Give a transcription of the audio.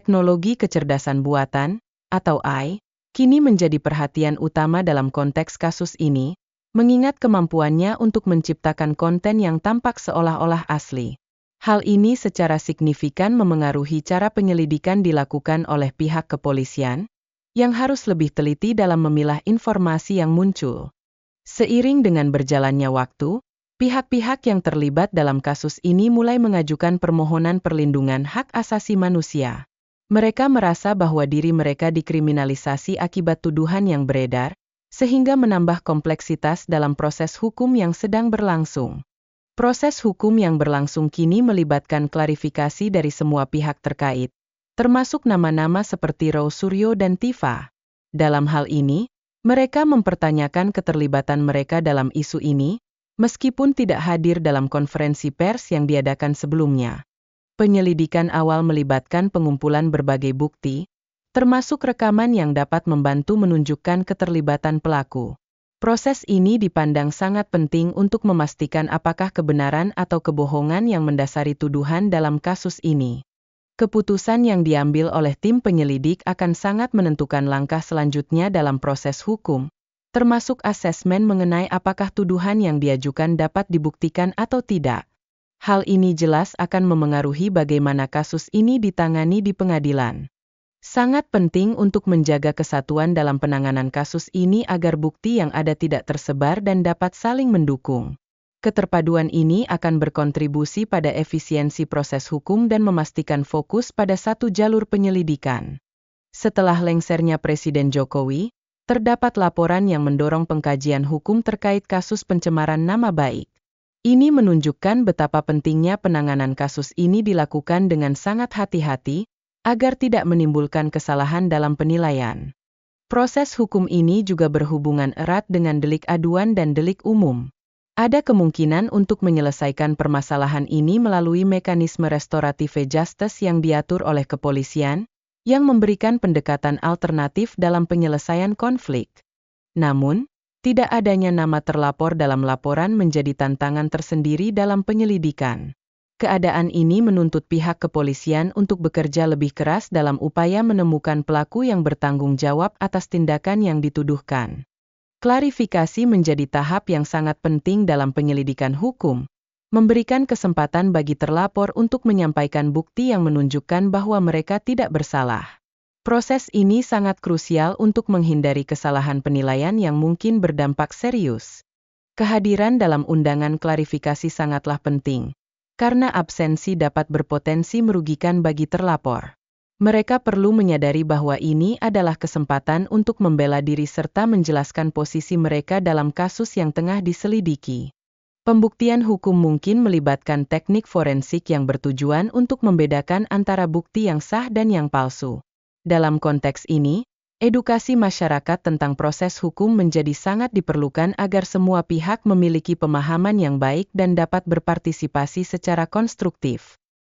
Teknologi kecerdasan buatan, atau AI, kini menjadi perhatian utama dalam konteks kasus ini, mengingat kemampuannya untuk menciptakan konten yang tampak seolah-olah asli. Hal ini secara signifikan memengaruhi cara penyelidikan dilakukan oleh pihak kepolisian, yang harus lebih teliti dalam memilah informasi yang muncul. Seiring dengan berjalannya waktu, pihak-pihak yang terlibat dalam kasus ini mulai mengajukan permohonan perlindungan hak asasi manusia. Mereka merasa bahwa diri mereka dikriminalisasi akibat tuduhan yang beredar, sehingga menambah kompleksitas dalam proses hukum yang sedang berlangsung. Proses hukum yang berlangsung kini melibatkan klarifikasi dari semua pihak terkait, termasuk nama-nama seperti Rao Suryo dan Tifa. Dalam hal ini, mereka mempertanyakan keterlibatan mereka dalam isu ini, meskipun tidak hadir dalam konferensi pers yang diadakan sebelumnya. Penyelidikan awal melibatkan pengumpulan berbagai bukti, termasuk rekaman yang dapat membantu menunjukkan keterlibatan pelaku. Proses ini dipandang sangat penting untuk memastikan apakah kebenaran atau kebohongan yang mendasari tuduhan dalam kasus ini. Keputusan yang diambil oleh tim penyelidik akan sangat menentukan langkah selanjutnya dalam proses hukum, termasuk asesmen mengenai apakah tuduhan yang diajukan dapat dibuktikan atau tidak. Hal ini jelas akan memengaruhi bagaimana kasus ini ditangani di pengadilan. Sangat penting untuk menjaga kesatuan dalam penanganan kasus ini agar bukti yang ada tidak tersebar dan dapat saling mendukung. Keterpaduan ini akan berkontribusi pada efisiensi proses hukum dan memastikan fokus pada satu jalur penyelidikan. Setelah lengsernya Presiden Jokowi, terdapat laporan yang mendorong pengkajian hukum terkait kasus pencemaran nama baik. Ini menunjukkan betapa pentingnya penanganan kasus ini dilakukan dengan sangat hati-hati, agar tidak menimbulkan kesalahan dalam penilaian. Proses hukum ini juga berhubungan erat dengan delik aduan dan delik umum. Ada kemungkinan untuk menyelesaikan permasalahan ini melalui mekanisme restoratif justice yang diatur oleh kepolisian, yang memberikan pendekatan alternatif dalam penyelesaian konflik. Namun, tidak adanya nama terlapor dalam laporan menjadi tantangan tersendiri dalam penyelidikan. Keadaan ini menuntut pihak kepolisian untuk bekerja lebih keras dalam upaya menemukan pelaku yang bertanggung jawab atas tindakan yang dituduhkan. Klarifikasi menjadi tahap yang sangat penting dalam penyelidikan hukum, memberikan kesempatan bagi terlapor untuk menyampaikan bukti yang menunjukkan bahwa mereka tidak bersalah. Proses ini sangat krusial untuk menghindari kesalahan penilaian yang mungkin berdampak serius. Kehadiran dalam undangan klarifikasi sangatlah penting, karena absensi dapat berpotensi merugikan bagi terlapor. Mereka perlu menyadari bahwa ini adalah kesempatan untuk membela diri serta menjelaskan posisi mereka dalam kasus yang tengah diselidiki. Pembuktian hukum mungkin melibatkan teknik forensik yang bertujuan untuk membedakan antara bukti yang sah dan yang palsu. Dalam konteks ini, edukasi masyarakat tentang proses hukum menjadi sangat diperlukan agar semua pihak memiliki pemahaman yang baik dan dapat berpartisipasi secara konstruktif.